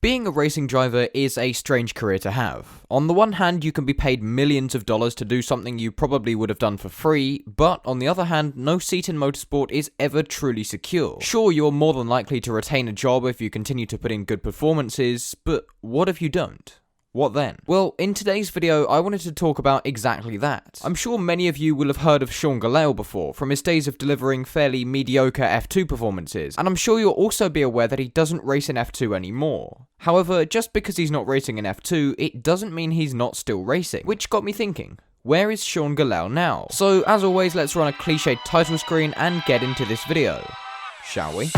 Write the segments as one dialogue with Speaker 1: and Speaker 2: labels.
Speaker 1: Being a racing driver is a strange career to have. On the one hand, you can be paid millions of dollars to do something you probably would have done for free, but on the other hand, no seat in motorsport is ever truly secure. Sure, you're more than likely to retain a job if you continue to put in good performances, but what if you don't? What then? Well, in today's video, I wanted to talk about exactly that. I'm sure many of you will have heard of Gelael before, from his days of delivering fairly mediocre F2 performances, and I'm sure you'll also be aware that he doesn't race in F2 anymore. However, just because he's not racing in F2, it doesn't mean he's not still racing, which got me thinking, where is Gelael now? So, as always, let's run a cliched title screen and get into this video, shall we?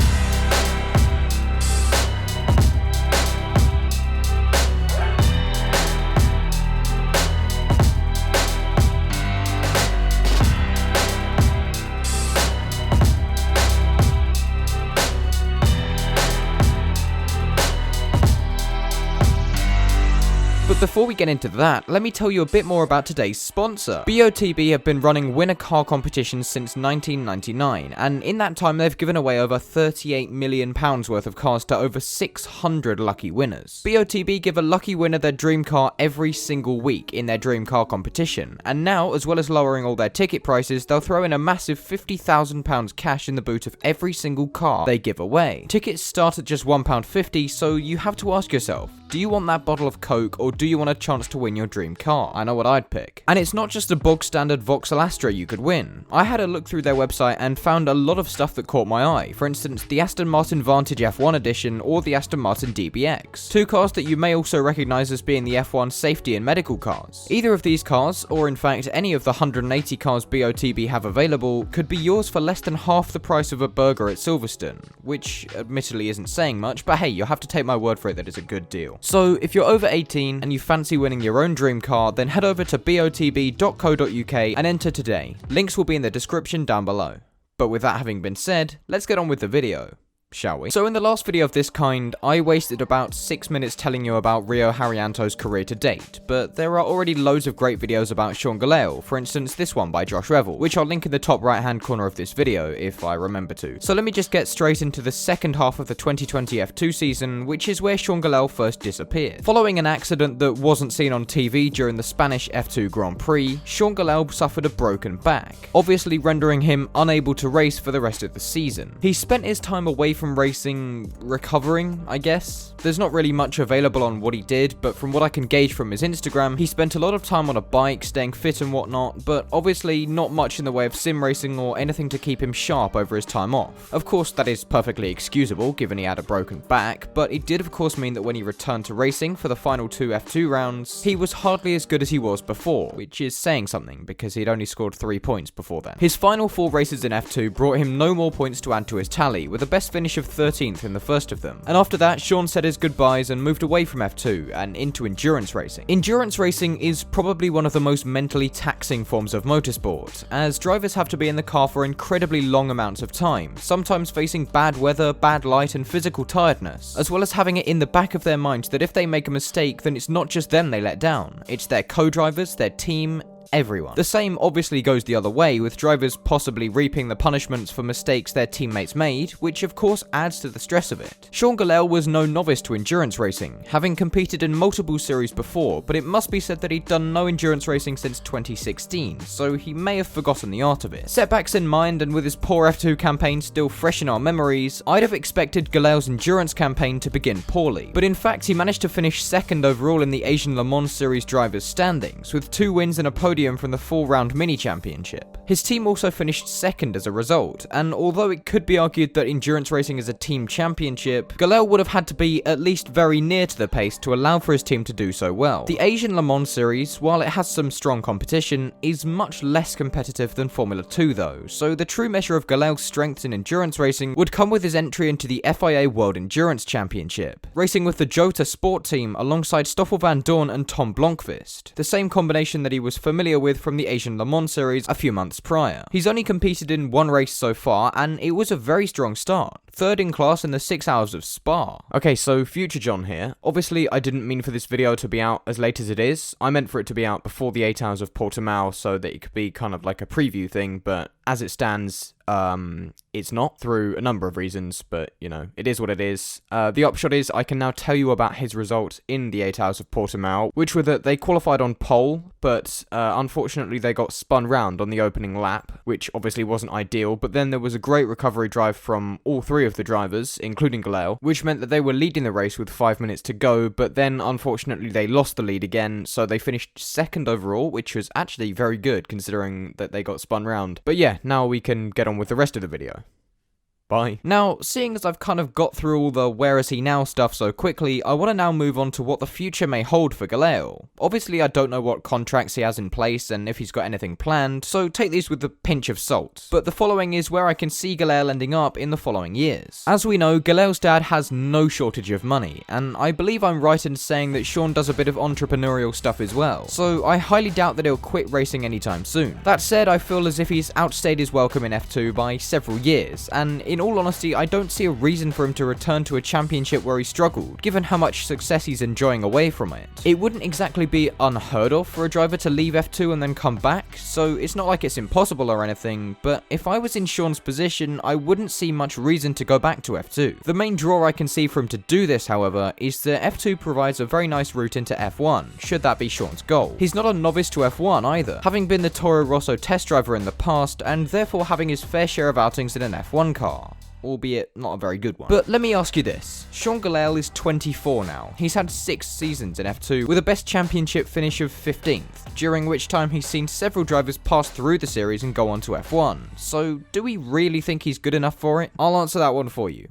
Speaker 1: But before we get into that, let me tell you a bit more about today's sponsor. BOTB have been running winner car competitions since 1999, and in that time they've given away over £38 million worth of cars to over 600 lucky winners. BOTB give a lucky winner their dream car every single week in their dream car competition, and now, as well as lowering all their ticket prices, they'll throw in a massive £50,000 cash in the boot of every single car they give away. Tickets start at just £1.50, so you have to ask yourself, do you want that bottle of Coke, or do you want a chance to win your dream car? I know what I'd pick. And it's not just a bog standard Vauxhall Astra you could win. I had a look through their website and found a lot of stuff that caught my eye. For instance, the Aston Martin Vantage F1 Edition or the Aston Martin DBX. Two cars that you may also recognise as being the F1 safety and medical cars. Either of these cars, or in fact any of the 180 cars BOTB have available, could be yours for less than half the price of a burger at Silverstone. Which admittedly isn't saying much, but hey, you'll have to take my word for it that it's a good deal. So if you're over 18 and you fancy winning your own dream car, then head over to botb.co.uk and enter today. Links will be in the description down below. But with that having been said, let's get on with the video, shall we? So in the last video of this kind, I wasted about 6 minutes telling you about Rio Haryanto's career to date, but there are already loads of great videos about Gelael, for instance this one by Josh Revel, which I'll link in the top right hand corner of this video if I remember to. So let me just get straight into the second half of the 2020 F2 season, which is where Gelael first disappeared. Following an accident that wasn't seen on TV during the Spanish F2 Grand Prix, Gelael suffered a broken back, obviously rendering him unable to race for the rest of the season. He spent his time away from racing recovering, I guess. There's not really much available on what he did, but from what I can gauge from his Instagram, he spent a lot of time on a bike, staying fit and whatnot, but obviously not much in the way of sim racing or anything to keep him sharp over his time off. Of course, that is perfectly excusable given he had a broken back, but it did of course mean that when he returned to racing for the final two F2 rounds, he was hardly as good as he was before, which is saying something because he'd only scored 3 points before then. His final 4 races in F2 brought him no more points to add to his tally, with a best finish of 13th in the first of them. And after that, Sean said his goodbyes and moved away from F2 and into endurance racing. Endurance racing is probably one of the most mentally taxing forms of motorsport, as drivers have to be in the car for incredibly long amounts of time, sometimes facing bad weather, bad light and physical tiredness, as well as having it in the back of their minds that if they make a mistake, then it's not just them they let down, it's their co-drivers, their team, everyone. The same obviously goes the other way, with drivers possibly reaping the punishments for mistakes their teammates made, which of course adds to the stress of it. Gelael was no novice to endurance racing, having competed in multiple series before, but it must be said that he'd done no endurance racing since 2016, so he may have forgotten the art of it. Setbacks in mind, and with his poor F2 campaign still fresh in our memories, I'd have expected Gelael's endurance campaign to begin poorly, but in fact he managed to finish second overall in the Asian Le Mans Series drivers' standings, with 2 wins and a podium from the 4-round mini-championship. His team also finished second as a result, and although it could be argued that endurance racing is a team championship, Gelael would have had to be at least very near to the pace to allow for his team to do so well. The Asian Le Mans Series, while it has some strong competition, is much less competitive than Formula 2 though, so the true measure of Gelael's strengths in endurance racing would come with his entry into the FIA World Endurance Championship, racing with the Jota Sport team alongside Stoffel van Dorn and Tom Blomqvist, the same combination that he was familiar with from the Asian Le Mans Series a few months prior. He's only competed in 1 race so far, and it was a very strong start. 3rd in class in the 6 hours of Spa. Okay, so Future John here. Obviously, I didn't mean for this video to be out as late as it is. I meant for it to be out before the 8 hours of Portimao so that it could be kind of like a preview thing, but as it stands, it's not, through a number of reasons, but, you know, it is what it is. The upshot is, I can now tell you about his results in the 8 Hours of Portimao, which were that they qualified on pole, but unfortunately they got spun round on the opening lap, which obviously wasn't ideal, but then there was a great recovery drive from all 3 of the drivers, including Gelael, which meant that they were leading the race with 5 minutes to go, but then unfortunately they lost the lead again, so they finished 2nd overall, which was actually very good considering that they got spun round. But yeah, now we can get on with the rest of the video. Bye. Now, seeing as I've kind of got through all the where is he now stuff so quickly, I want to now move on to what the future may hold for Gelael. Obviously, I don't know what contracts he has in place and if he's got anything planned, so take these with a pinch of salt. But the following is where I can see Gelael ending up in the following years. As we know, Gelael's dad has no shortage of money, and I believe I'm right in saying that Sean does a bit of entrepreneurial stuff as well, so I highly doubt that he'll quit racing anytime soon. That said, I feel as if he's outstayed his welcome in F2 by several years, and in all honesty, I don't see a reason for him to return to a championship where he struggled, given how much success he's enjoying away from it. It wouldn't exactly be unheard of for a driver to leave F2 and then come back, so it's not like it's impossible or anything, but if I was in Sean's position, I wouldn't see much reason to go back to F2. The main draw I can see for him to do this, however, is that F2 provides a very nice route into F1, should that be Sean's goal. He's not a novice to F1 either, having been the Toro Rosso test driver in the past, and therefore having his fair share of outings in an F1 car. Albeit not a very good one. But let me ask you this. Sean Gelael is 24 now. He's had 6 seasons in F2 with a best championship finish of 15th, during which time he's seen several drivers pass through the series and go on to F1. So do we really think he's good enough for it? I'll answer that one for you.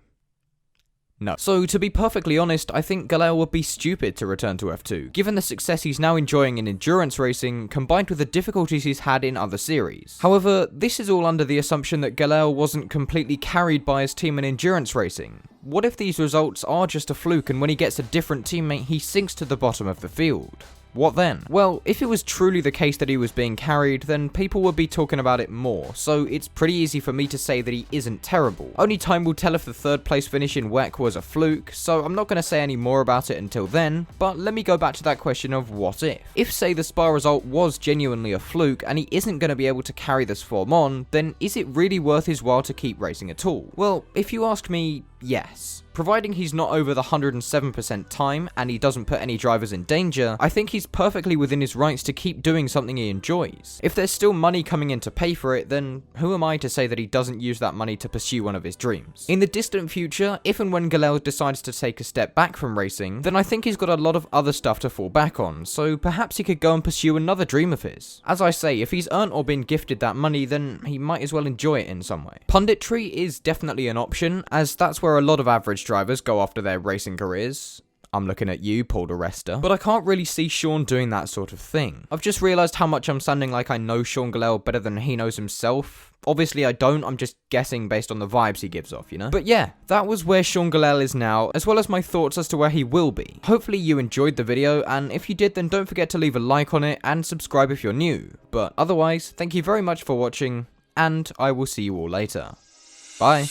Speaker 1: No. So, to be perfectly honest, I think Gelael would be stupid to return to F2, given the success he's now enjoying in endurance racing, combined with the difficulties he's had in other series. However, this is all under the assumption that Gelael wasn't completely carried by his team in endurance racing. What if these results are just a fluke and when he gets a different teammate, he sinks to the bottom of the field? What then? Well, if it was truly the case that he was being carried, then people would be talking about it more, so it's pretty easy for me to say that he isn't terrible. Only time will tell if the 3rd place finish in WEC was a fluke, so I'm not going to say any more about it until then, but let me go back to that question of what if. If, say, the Spa result was genuinely a fluke and he isn't going to be able to carry this form on, then is it really worth his while to keep racing at all? Well, if you ask me, yes. Providing he's not over the 107% time and he doesn't put any drivers in danger, I think he's perfectly within his rights to keep doing something he enjoys. If there's still money coming in to pay for it, then who am I to say that he doesn't use that money to pursue one of his dreams? In the distant future, if and when Gelael decides to take a step back from racing, then I think he's got a lot of other stuff to fall back on, so perhaps he could go and pursue another dream of his. As I say, if he's earned or been gifted that money, then he might as well enjoy it in some way. Punditry is definitely an option, as that's where a lot of average drivers go after their racing careers. I'm looking at you, Paul DeResta. But I can't really see Sean doing that sort of thing. I've just realised how much I'm sounding like I know Sean Gelael better than he knows himself. Obviously I don't, I'm just guessing based on the vibes he gives off, you know? But yeah, that was where Sean Gelael is now, as well as my thoughts as to where he will be. Hopefully you enjoyed the video, and if you did, then don't forget to leave a like on it, and subscribe if you're new. But otherwise, thank you very much for watching, and I will see you all later. Bye.